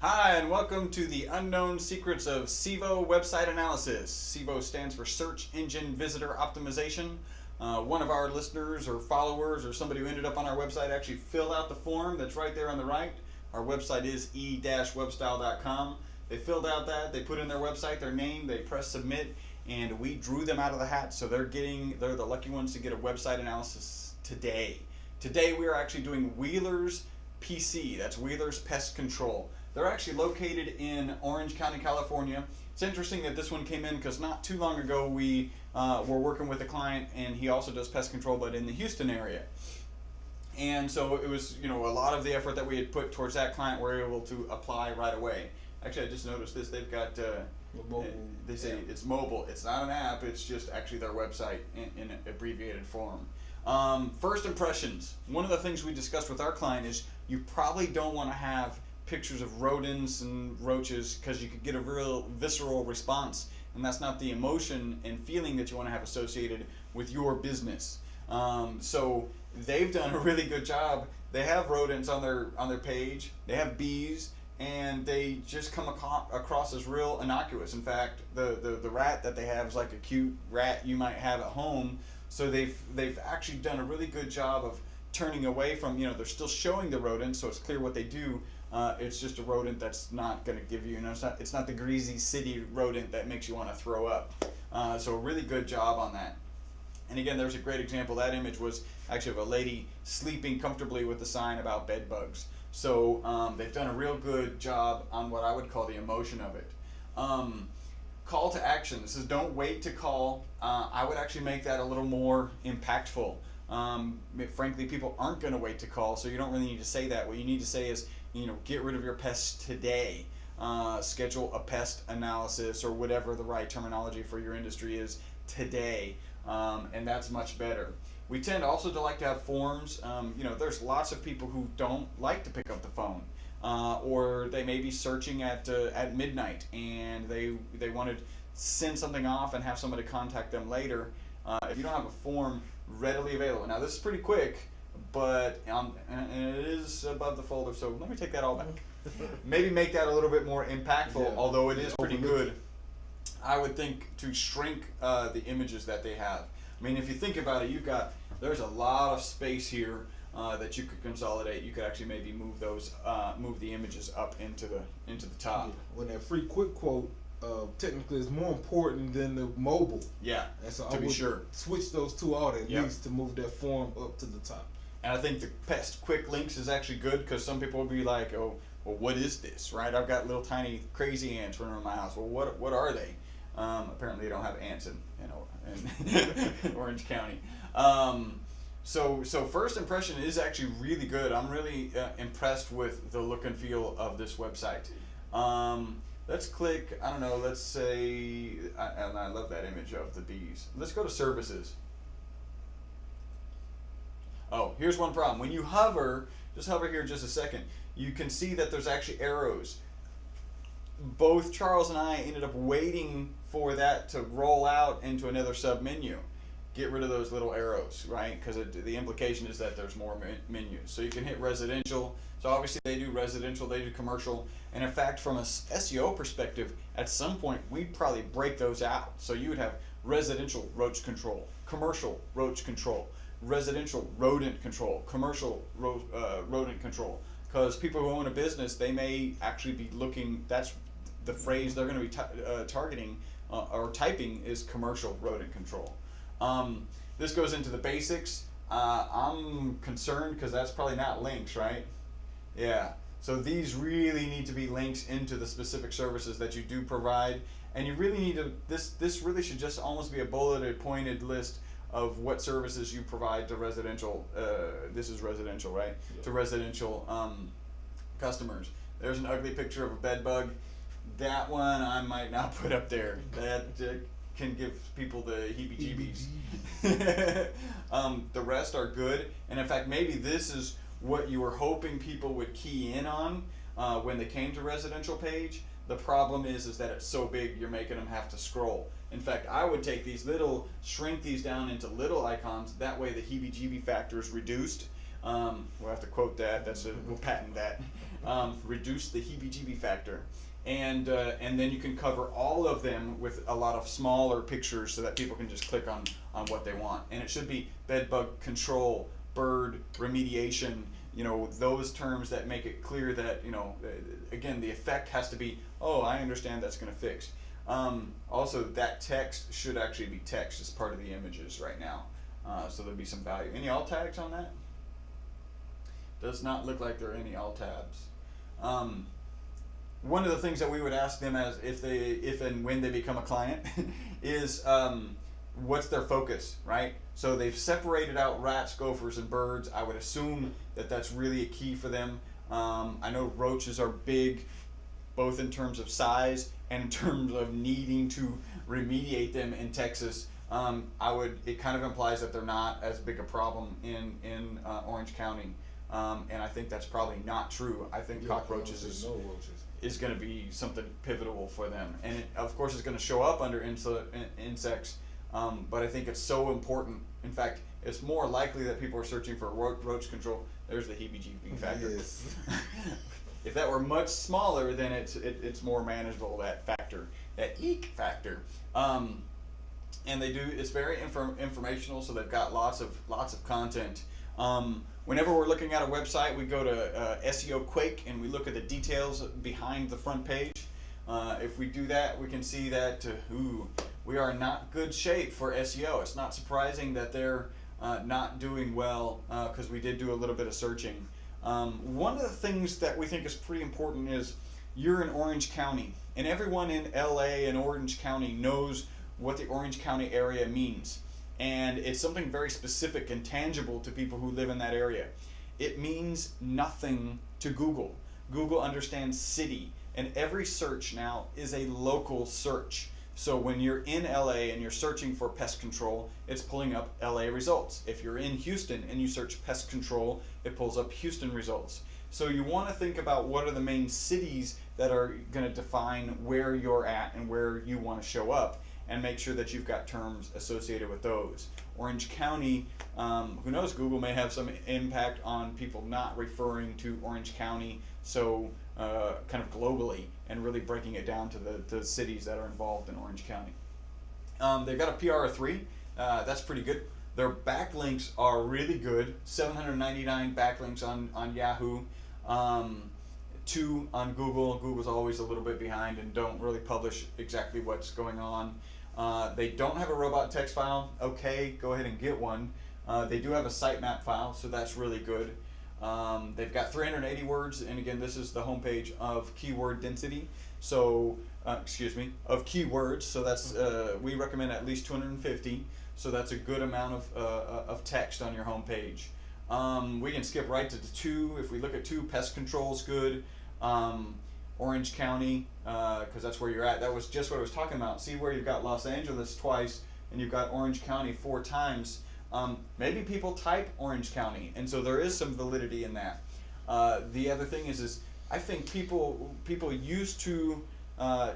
Hi, and welcome to the unknown secrets of SEO website analysis. SEO stands for Search Engine Visitor Optimization. One of our listeners or followers or somebody who ended up on our website actually filled out the form that's right there on the right. Our website is e-webstyle.com. They filled out that, they put in their website, their name, they press submit, and we drew them out of the hat. So they're the lucky ones to get a website analysis today. Today we are actually doing Wheeler's PC, that's Wheeler's Pest Control. They're actually located in Orange County, California. It's interesting that this one came in because not too long ago we were working with a client, and he also does pest control, but in the Houston area. And so it was, a lot of the effort that we had put towards that client we're able to apply right away. Actually, I just noticed this. They've got, they say it's mobile. It's not an app. It's just actually their website in abbreviated form. First impressions. One of the things we discussed with our client is you probably don't want to have pictures of rodents and roaches because you could get a real visceral response, and that's not the emotion and feeling that you want to have associated with your business. So they've done a really good job. They have rodents on their page. They have bees, and they just come across as real innocuous. In fact, the rat that they have is like a cute rat you might have at home. So they've actually done a really good job of turning away from, they're still showing the rodents, so it's clear what they do. It's just a rodent that's not going to give you, it's not the greasy city rodent that makes you want to throw up. So a really good job on that. And again, there's a great example. That image was actually of a lady sleeping comfortably with a sign about bed bugs. So they've done a real good job on what I would call the emotion of it. Call to action. This is don't wait to call. I would actually make that a little more impactful. Frankly, people aren't going to wait to call, so you don't really need to say that. What you need to say is, get rid of your pests today. Schedule a pest analysis or whatever the right terminology for your industry is today, and that's much better. We tend also to like to have forms. There's lots of people who don't like to pick up the phone, or they may be searching at midnight and they want to send something off and have somebody contact them later. If you don't have a form readily available, now this is pretty quick, but and it is above the folder, so let me take that all back. Maybe make that a little bit more impactful, although it is pretty good. I would think to shrink the images that they have. I mean, if you think about it, there's a lot of space here that you could consolidate. You could actually maybe move the images up into the top. Yeah. When that free quick quote technically is more important than the mobile. Yeah, and so to be sure. Switch those two out at least to move that form up to the top. And I think the pest quick links is actually good because some people will be like, oh, well, what is this, right? I've got little tiny crazy ants running around my house. Well, what are they? Apparently they don't have ants in Orange County. So first impression is actually really good. I'm really impressed with the look and feel of this website. Let's click, I don't know, let's say, and I love that image of the bees. Let's go to services. Oh, here's one problem. When you hover, just hover here just a second, you can see that there's actually arrows. Both Charles and I ended up waiting for that to roll out into another sub-menu. Get rid of those little arrows, right? Because the implication is that there's more menus. So you can hit residential. So obviously they do residential, they do commercial. And in fact, from a SEO perspective, at some point we'd probably break those out. So you would have residential roach control, commercial roach control, residential rodent control, commercial rodent control. Because people who own a business, they may actually be looking, that's the phrase they're going to be targeting or typing is commercial rodent control. This goes into the basics. I'm concerned because that's probably not links, right? Yeah. So these really need to be links into the specific services that you do provide, and you really need to. This really should just almost be a bulleted, pointed list of what services you provide to residential. This is residential, right? Yeah. To residential customers. There's an ugly picture of a bed bug. That one I might not put up there. That can give people the heebie-jeebies. The rest are good, and in fact maybe this is what you were hoping people would key in on when they came to residential page. The problem is that it's so big you're making them have to scroll. In fact, I would take these shrink these down into little icons, that way the heebie-jeebie factor is reduced. We'll have to quote that, we'll patent that. reduce the heebie-jeebie factor. And then you can cover all of them with a lot of smaller pictures so that people can just click on what they want. And it should be bed bug control, bird remediation, those terms that make it clear that, again, the effect has to be, oh, I understand that's going to fix. Also, that text should actually be text as part of the images right now. So there'll be some value. Any alt tags on that? Does not look like there are any alt tabs. One of the things that we would ask them as if and when they become a client is what's their focus, right? So they've separated out rats, gophers, and birds. I would assume that that's really a key for them. I know roaches are big, both in terms of size and in terms of needing to remediate them in Texas. It kind of implies that they're not as big a problem in Orange County. And I think that's probably not true. I think cockroaches is going to be something pivotal for them, and it, of course, is going to show up under insects. But I think it's so important. In fact, it's more likely that people are searching for roach control. There's the heebie-jeebie factor. Yes. If that were much smaller, then it's more manageable. That factor, that eek factor. And they do. It's very informational. So they've got lots of content. Whenever we're looking at a website, we go to SEOquake and we look at the details behind the front page. If we do that, we can see that we are in not good shape for SEO. It's not surprising that they're not doing well because we did do a little bit of searching. One of the things that we think is pretty important is you're in Orange County, and everyone in LA and Orange County knows what the Orange County area means. And it's something very specific and tangible to people who live in that area. It means nothing to Google. Google understands city, and every search now is a local search. So when you're in LA and you're searching for pest control, it's pulling up LA results. If you're in Houston and you search pest control, it pulls up Houston results. So you want to think about what are the main cities that are going to define where you're at and where you want to show up, and make sure that you've got terms associated with those. Orange County, who knows, Google may have some impact on people not referring to Orange County, so kind of globally, and really breaking it down to the cities that are involved in Orange County. They've got a PR of 3, that's pretty good. Their backlinks are really good, 799 backlinks on Yahoo, 2 on Google. Google's always a little bit behind and don't really publish exactly what's going on. They don't have a robot text file. Okay, go ahead and get one. They do have a sitemap file, so that's really good. They've got 380 words, and again, this is the homepage of keyword density. So, of keywords. So that's we recommend at least 250. So that's a good amount of text on your homepage. We can skip right to 2. If we look at 2, pest control is good. Orange County, because that's where you're at. That was just what I was talking about. See where you've got Los Angeles twice and you've got Orange County 4 times. Maybe people type Orange County, and so there is some validity in that. The other thing is I think people used to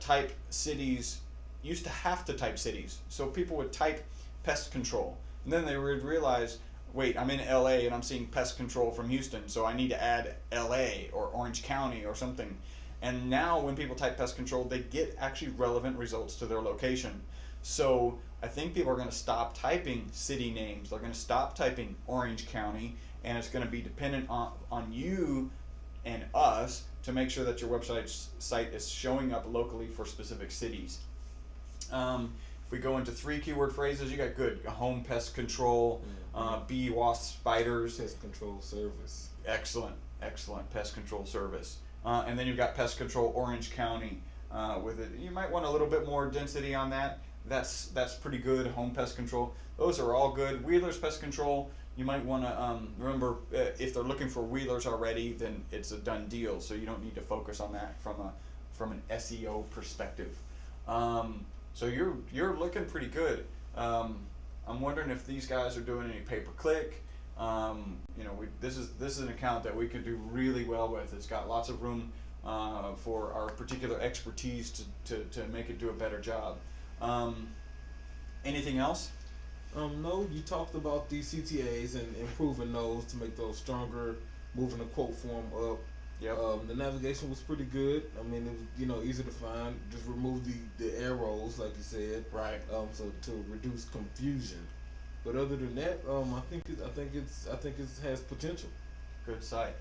type cities, used to have to type cities. So people would type pest control, and then they would realize, wait, I'm in LA and I'm seeing pest control from Houston, so I need to add LA or Orange County or something. And now when people type pest control, they get actually relevant results to their location. So I think people are going to stop typing city names. They're going to stop typing Orange County, and it's going to be dependent on you and us to make sure that your site is showing up locally for specific cities. If we go into 3 keyword phrases, you got good home pest control, bee, wasp, spiders. Pest control service. Excellent pest control service. And then you've got pest control Orange County with it. You might want a little bit more density on that. That's pretty good. Home pest control. Those are all good. Wheelers pest control. You might want to remember if they're looking for wheelers already, then it's a done deal. So you don't need to focus on that from an SEO perspective. So you're looking pretty good. I'm wondering if these guys are doing any pay per click. This is an account that we could do really well with. It's got lots of room for our particular expertise to make it do a better job. Anything else? No, you talked about these CTAs and improving those to make those stronger, moving the quote form up. Yep. The navigation was pretty good. I mean, it was, you know, easy to find. Just remove the arrows, like you said. Right. So to reduce confusion. But other than that, I think it has potential. Good site.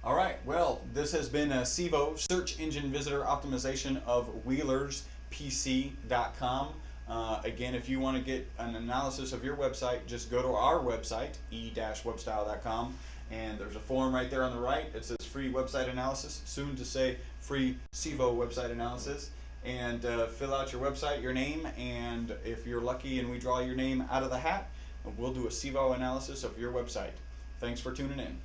All right. Well, this has been a SEO search engine visitor optimization of WheelersPC.com. Again, if you want to get an analysis of your website, just go to our website, e-webstyle.com, and there's a form right there on the right. It says free website analysis, soon to say free SEO website analysis. And fill out your website, your name, and if you're lucky and we draw your name out of the hat, we'll do a SEO analysis of your website. Thanks for tuning in.